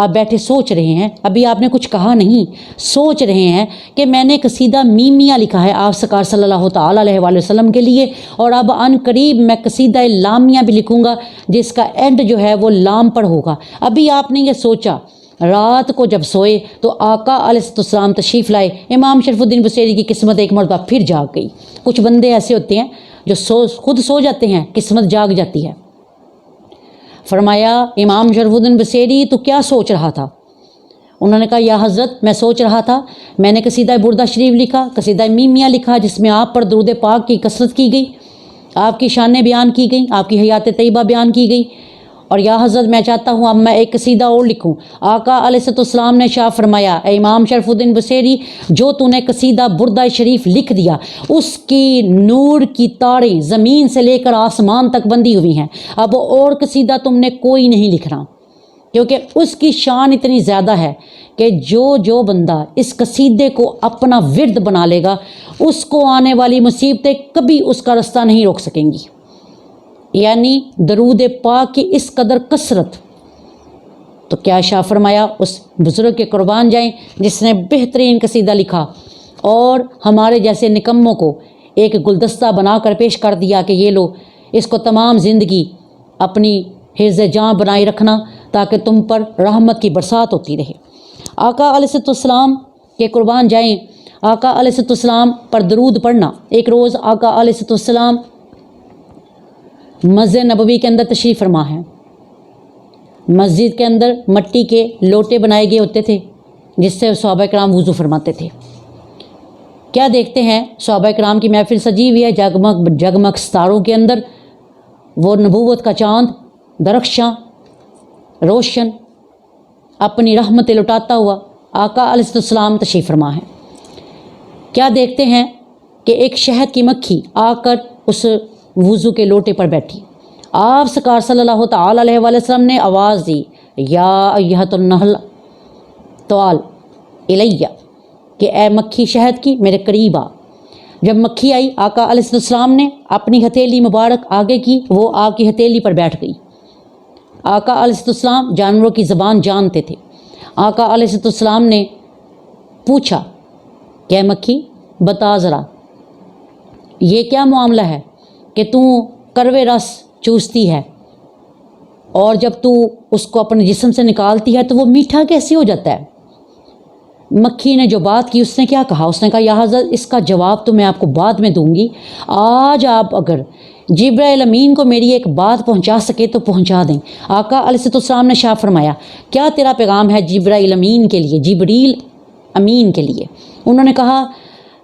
آپ بیٹھے سوچ رہے ہیں، ابھی آپ نے کچھ کہا نہیں، سوچ رہے ہیں کہ میں نے قصیدہ میمیہ لکھا ہے آپ سرکار صلی اللہ تعالیٰ علیہ وآلہ وسلم کے لیے، اور اب عن قریب میں قصیدہ لامیہ بھی لکھوں گا جس کا اینڈ جو ہے وہ لام پر ہوگا۔ ابھی آپ نے یہ سوچا، رات کو جب سوئے تو آقا علیہ السلام تشریف لائے، امام شریف الدین بصیری کی قسمت ایک مرتبہ پھر جاگ گئی۔ کچھ بندے ایسے ہوتے ہیں جو خود سو جاتے ہیں، قسمت جاگ جاتی ہے۔ فرمایا امام شریف الدین بصیری تو کیا سوچ رہا تھا؟ انہوں نے کہا یا حضرت میں سوچ رہا تھا، میں نے قصیدہ بردہ شریف لکھا، قصیدہ میمیہ لکھا جس میں آپ پر درود پاک کی کثرت کی گئی، آپ کی شانیں بیان کی گئیں، آپ کی حیات طیبہ بیان کی گئی، اور یا حضرت میں چاہتا ہوں اب میں ایک قصیدہ اور لکھوں۔ آقا علیہ السلام نے شاہ فرمایا اے امام شریف الدین بصیری، جو تو نے قصیدہ بردہ شریف لکھ دیا اس کی نور کی تاریں زمین سے لے کر آسمان تک بندھی ہوئی ہیں، اب اور قصیدہ تم نے کوئی نہیں لکھنا، کیونکہ اس کی شان اتنی زیادہ ہے کہ جو بندہ اس قصیدے کو اپنا ورد بنا لے گا اس کو آنے والی مصیبتیں کبھی اس کا رستہ نہیں روک سکیں گی۔ یعنی درود پاک کی اس قدر کثرت، تو کیا شاہ فرمایا اس بزرگ کے قربان جائیں جس نے بہترین قصیدہ لکھا اور ہمارے جیسے نکموں کو ایک گلدستہ بنا کر پیش کر دیا کہ یہ لو، اس کو تمام زندگی اپنی حفظ جاں بنائی رکھنا تاکہ تم پر رحمت کی برسات ہوتی رہے۔ آقا علیہ السلام کے قربان جائیں، آقا علیہ السلام پر درود پڑھنا۔ ایک روز آقا علیہ السلام مسجد نبوی کے اندر تشریف فرما ہے۔ مسجد کے اندر مٹی کے لوٹے بنائے گئے ہوتے تھے جس سے صحابہ کرام وضو فرماتے تھے۔ کیا دیکھتے ہیں صحابہ کرام کی محفل سجی ہوئی ہے، جگمگ جگمگ ستاروں کے اندر وہ نبوت کا چاند درخشاں روشن اپنی رحمت لٹاتا ہوا آقا علیہ السلام تشریف فرما ہے۔ کیا دیکھتے ہیں کہ ایک شہد کی مکھی آ کر اس وضو کے لوٹے پر بیٹھی۔ آپ سرکار صلی اللہ تعالیٰ علیہ وآلہ وسلم نے آواز دی یا ایھۃ النحل تعال الیہ، کہ اے مکھی شہد کی میرے قریب آ۔ جب مکھی آئی آقا علیہ السلام نے اپنی ہتھیلی مبارک آگے کی، وہ آپ کی ہتھیلی پر بیٹھ گئی۔ آقا علیہ السلام جانوروں کی زبان جانتے تھے۔ آقا علیہ السلام نے پوچھا کہ اے مکھی بتا ذرا یہ کیا معاملہ ہے کہ تو کروے رس چوستی ہے اور جب تو اس کو اپنے جسم سے نکالتی ہے تو وہ میٹھا کیسے ہو جاتا ہے؟ مکھی نے جو بات کی اس نے کیا کہا؟ اس نے کہا یا حضرت اس کا جواب تو میں آپ کو بعد میں دوں گی، آج آپ اگر جبرائیل امین کو میری ایک بات پہنچا سکے تو پہنچا دیں۔ آقا علیہ السلام نے شاہ فرمایا کیا تیرا پیغام ہے جبرائیل امین کے لیے، جبریل امین کے لیے؟ انہوں نے کہا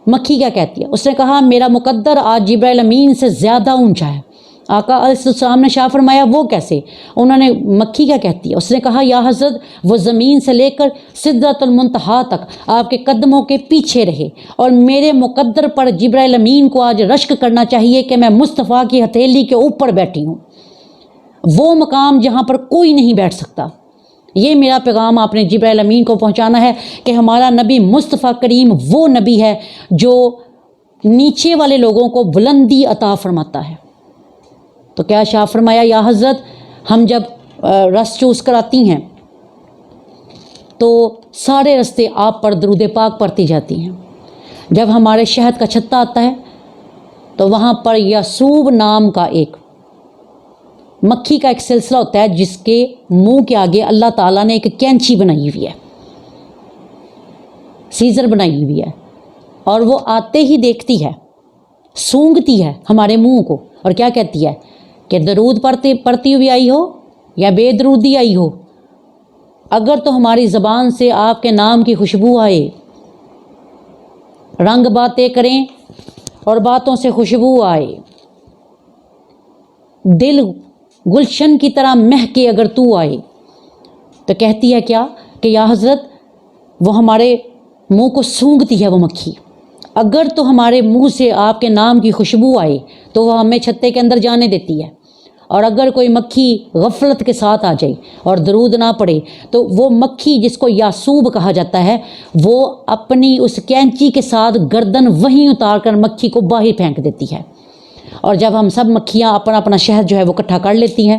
مکھی کیا کہتی ہے؟ اس نے کہا میرا مقدر آج جبرائیل امین سے زیادہ اونچا ہے۔ آقا علیہ السلام نے شاہ فرمایا وہ کیسے؟ انہوں نے مکھی کیا کہتی ہے؟ اس نے کہا یا حضرت وہ زمین سے لے کر سدرۃ المنتہا تک آپ کے قدموں کے پیچھے رہے، اور میرے مقدر پر جبرائیل امین کو آج رشک کرنا چاہیے کہ میں مصطفیٰ کی ہتھیلی کے اوپر بیٹھی ہوں، وہ مقام جہاں پر کوئی نہیں بیٹھ سکتا۔ یہ میرا پیغام آپ نے جبرائیل امین کو پہنچانا ہے کہ ہمارا نبی مصطفیٰ کریم وہ نبی ہے جو نیچے والے لوگوں کو بلندی عطا فرماتا ہے۔ تو کیا شاہ فرمایا یا حضرت ہم جب رس چوس کر آتی ہیں تو سارے رستے آپ پر درود پاک پڑھتی جاتی ہیں، جب ہمارے شہد کا چھتا آتا ہے تو وہاں پر یاسوب نام کا ایک مکھی کا ایک سلسلہ ہوتا ہے جس کے منہ کے آگے اللہ تعالیٰ نے ایک کینچی بنائی ہوئی ہے، سیزر بنائی ہوئی ہے، اور وہ آتے ہی دیکھتی ہے، سونگتی ہے ہمارے منہ کو اور کیا کہتی ہے کہ درود پڑھتی ہوئی آئی ہو یا بے درودی آئی ہو، اگر تو ہماری زبان سے آپ کے نام کی خوشبو آئے، رنگ باتیں کریں اور باتوں سے خوشبو آئے، دل گلشن کی طرح مہکے اگر تو آئے، تو کہتی ہے کیا کہ یا حضرت وہ ہمارے منہ کو سونگتی ہے وہ مکھی، اگر تو ہمارے منہ سے آپ کے نام کی خوشبو آئے تو وہ ہمیں چھتے کے اندر جانے دیتی ہے، اور اگر کوئی مکھی غفلت کے ساتھ آ جائے اور درود نہ پڑے تو وہ مکھی جس کو یاسوب کہا جاتا ہے وہ اپنی اس کینچی کے ساتھ گردن وہیں اتار کر مکھی کو باہر پھینک دیتی ہے، اور جب ہم سب مکھیاں اپنا اپنا شہد جو ہے وہ اکٹھا کر لیتی ہیں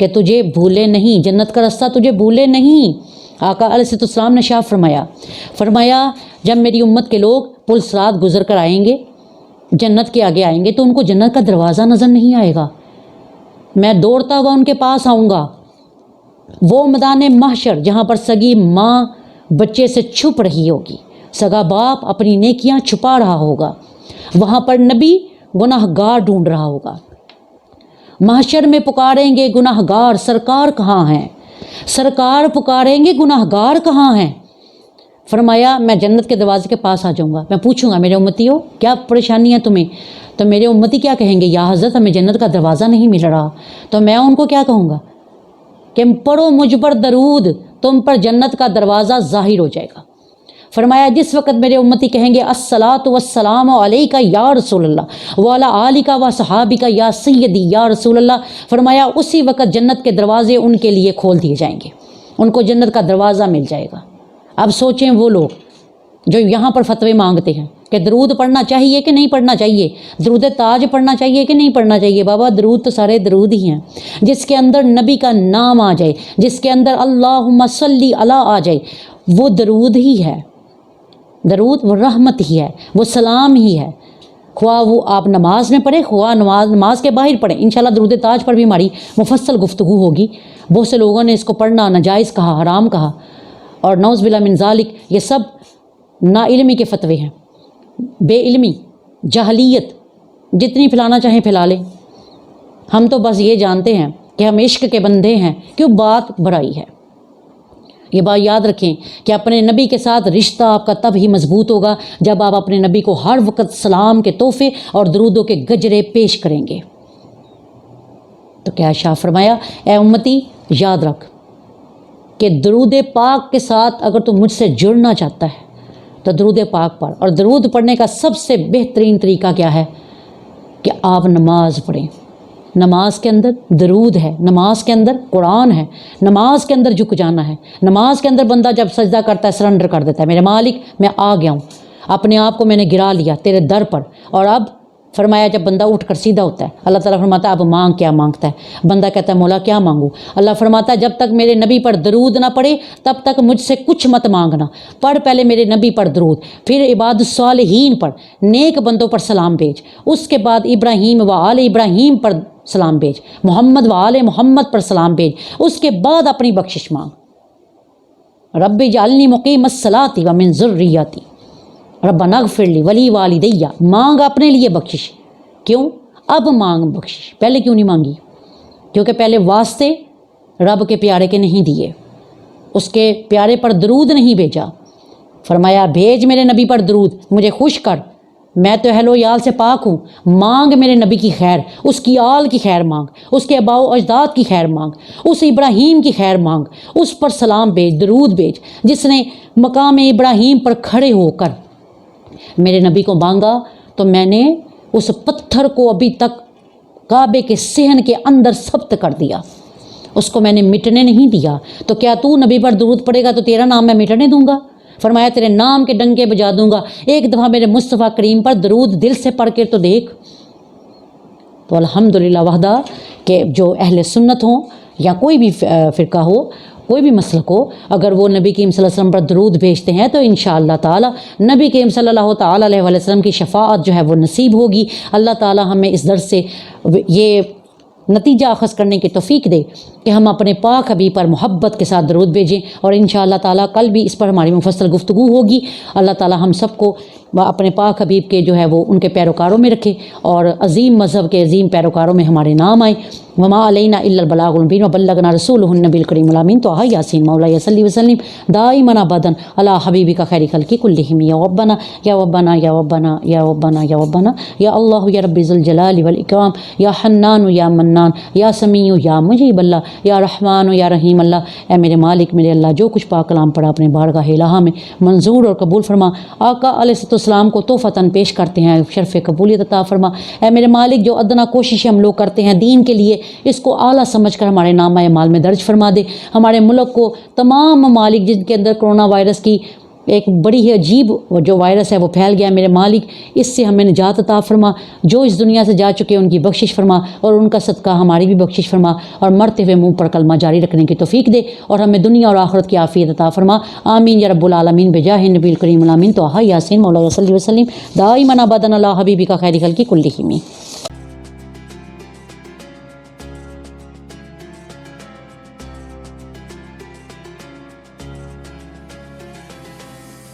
کہ تجھے بھولے نہیں، جنت کا راستہ تجھے بھولے نہیں۔ آقا علیہ السلام نے شاہ فرمایا جب میری امت کے لوگ پل صراط گزر کر آئیں گے، جنت کے آگے آئیں گے، تو ان کو جنت کا دروازہ نظر نہیں آئے گا، میں دوڑتا ہوا ان کے پاس آؤں گا۔ وہ میدان محشر جہاں پر سگی ماں بچے سے چھپ رہی ہوگی، سگا باپ اپنی نیکیاں چھپا رہا ہوگا، وہاں پر نبی گناہ گار ڈھونڈ رہا ہوگا۔ محشر میں پکاریں گے گناہ گار، سرکار کہاں ہیں؟ سرکار پکاریں گے گناہ گار کہاں ہیں؟ فرمایا میں جنت کے دروازے کے پاس آ جاؤں گا، میں پوچھوں گا میرے امتیوں کیا پریشانی ہے تمہیں؟ تو میرے امتی کیا کہیں گے؟ یا حضرت ہمیں جنت کا دروازہ نہیں مل رہا۔ تو میں ان کو کیا کہوں گا کہ پڑھو مجھ پر درود، تم پر جنت کا دروازہ ظاہر ہو جائے گا۔ فرمایا جس وقت میرے امتی کہیں گے الصلاۃ والسلام علیکہ یا رسول اللہ وعلی آلکہ و صحابکہ یا سیدی یا رسول اللہ، فرمایا اسی وقت جنت کے دروازے ان کے لیے کھول دیے جائیں گے، ان کو جنت کا دروازہ مل جائے گا۔ اب سوچیں وہ لوگ جو یہاں پر فتوے مانگتے ہیں کہ درود پڑھنا چاہیے کہ نہیں پڑھنا چاہیے، درود تاج پڑھنا چاہیے کہ نہیں پڑھنا چاہیے۔ بابا درود تو سارے درود ہی ہیں، جس کے اندر نبی کا نام آ جائے، جس کے اندر اللہم صلی علی آ جائے، وہ درود ہی ہے، درود وہ رحمت ہی ہے، وہ سلام ہی ہے، خواہ وہ آپ نماز میں پڑھیں خواہ نماز کے باہر پڑھیں۔ انشاءاللہ درود تاج پر بھی ہماری مفصل گفتگو ہوگی۔ بہت سے لوگوں نے اس کو پڑھنا ناجائز کہا، حرام کہا، اور نعوذ باللہ من ذالک، یہ سب نا علمی کے فتوے ہیں، بے علمی، جہلیت، جتنی پھیلانا چاہیں پھیلا لیں۔ ہم تو بس یہ جانتے ہیں کہ ہم عشق کے بندے ہیں، کیوں بات برائی ہے۔ یہ بات یاد رکھیں کہ اپنے نبی کے ساتھ رشتہ آپ کا تب ہی مضبوط ہوگا جب آپ اپنے نبی کو ہر وقت سلام کے تحفے اور درودوں کے گجرے پیش کریں گے۔ تو کیا شاہ فرمایا اے امتی یاد رکھ کہ درود پاک کے ساتھ اگر تو مجھ سے جڑنا چاہتا ہے تو درود پاک پڑھ، اور درود پڑھنے کا سب سے بہترین طریقہ کیا ہے کہ آپ نماز پڑھیں۔ نماز کے اندر درود ہے، نماز کے اندر قرآن ہے، نماز کے اندر جھک جانا ہے، نماز کے اندر بندہ جب سجدہ کرتا ہے سرنڈر کر دیتا ہے، میرے مالک میں آ گیا ہوں، اپنے آپ کو میں نے گرا لیا تیرے در پر۔ اور اب فرمایا جب بندہ اٹھ کر سیدھا ہوتا ہے، اللہ تعالیٰ فرماتا ہے اب مانگ کیا مانگتا ہے؟ بندہ کہتا ہے مولا کیا مانگوں؟ اللہ فرماتا ہے جب تک میرے نبی پر درود نہ پڑھے تب تک مجھ سے کچھ مت مانگنا، پڑھ پہلے میرے نبی پر درود، پھر عباد الصالحین پر، نیک بندوں پر سلام بھیج، اس کے بعد ابراہیم و آل ابراہیم پر سلام بھیج، محمد و آل محمد پر سلام بھیج، اس کے بعد اپنی بخشش مانگ۔ رب اجعلنی مقیم الصلاۃ ومن ذریتی ربنا اغفر لی ولی والدی، مانگ اپنے لیے بخشش۔ کیوں اب مانگ بخشش؟ پہلے کیوں نہیں مانگی؟ کیونکہ پہلے واسطے رب کے پیارے کے نہیں دیے، اس کے پیارے پر درود نہیں بھیجا۔ فرمایا بھیج میرے نبی پر درود، مجھے خوش کر، میں تو اہل و عیال سے پاک ہوں، مانگ میرے نبی کی خیر، اس کی آل کی خیر مانگ، اس کے آباء و اجداد کی خیر مانگ، اس ابراہیم کی خیر مانگ، اس پر سلام بھیج، درود بھیج، جس نے مقام ابراہیم پر کھڑے ہو کر میرے نبی کو مانگا تو میں نے اس پتھر کو ابھی تک کعبے کے صحن کے اندر ثبت کر دیا، اس کو میں نے مٹنے نہیں دیا۔ تو کیا تو نبی پر درود پڑے گا تو تیرا نام میں مٹنے دوں گا؟ فرمایا تیرے نام کے ڈنکے بجا دوں گا، ایک دفعہ میرے مصطفیٰ کریم پر درود دل سے پڑھ کے تو دیکھ۔ تو الحمدللہ وحدہ کہ جو اہل سنت ہوں یا کوئی بھی فرقہ ہو، کوئی بھی مسلک ہو، اگر وہ نبی کریم صلی اللہ علیہ وسلم پر درود بھیجتے ہیں تو انشاءاللہ تعالی نبی کریم صلی اللہ تعالی علیہ وسلم کی شفاعت جو ہے وہ نصیب ہوگی۔ اللہ تعالی ہمیں اس درس سے یہ نتیجہ اخذ کرنے کی توفیق دے کہ ہم اپنے پاک حبیب پر محبت کے ساتھ درود بھیجیں، اور انشاءاللہ تعالی کل بھی اس پر ہماری مفصل گفتگو ہوگی۔ اللہ تعالی ہم سب کو اپنے پاک حبیب کے جو ہے وہ ان کے پیروکاروں میں رکھے، اور عظیم مذہب کے عظیم پیروکاروں میں ہمارے نام آئیں۔ وما علینا الا البلاغ المبین وبلغنا رسولہ النبی الکریم الامین۔ تو یاسین مولا صلی وسلم دائما ابدا علی حبیبک خیر خلق کلہم یا ربنا یا ربنا یا ربنا یا ربنا یا ربنا یا اللہ یا رب ذی الجلال والاکرام یا حنان یا منان یا سمیع یا مجیب اللہ یا رحمان یا رحیم اللہ۔ اے میرے مالک میرے اللہ، جو کچھ پاک کلام پڑھا اپنے بارگاہ الہی میں منظور اور قبول فرما۔ آقا علیہ السلام کو تحفتاً پیش کرتے ہیں، شرف قبولیت عطا فرما۔ اے میرے مالک جو ادنا کوششیں ہم لوگ کرتے ہیں دین کے لیے، اس کو اعلیٰ سمجھ کر ہمارے نامہ اعمال میں درج فرما دے۔ ہمارے ملک کو تمام ممالک جن کے اندر کرونا وائرس کی ایک بڑی ہی عجیب جو وائرس ہے وہ پھیل گیا. میرے مالک اس سے ہمیں نجات عطا فرما. جو اس دنیا سے جا چکے ان کی بخشش فرما اور ان کا صدقہ ہماری بھی بخشش فرما اور مرتے ہوئے منہ پر کلمہ جاری رکھنے کی توفیق دے اور ہمیں دنیا اور آخرت کی عافیت عطا فرما. آمین یا رب العالمین بجاہ نبی الکریم الامین. تو یاسین مولا صلی وسلم دائما ابدا علی حبیبک خیر خلق کلہم.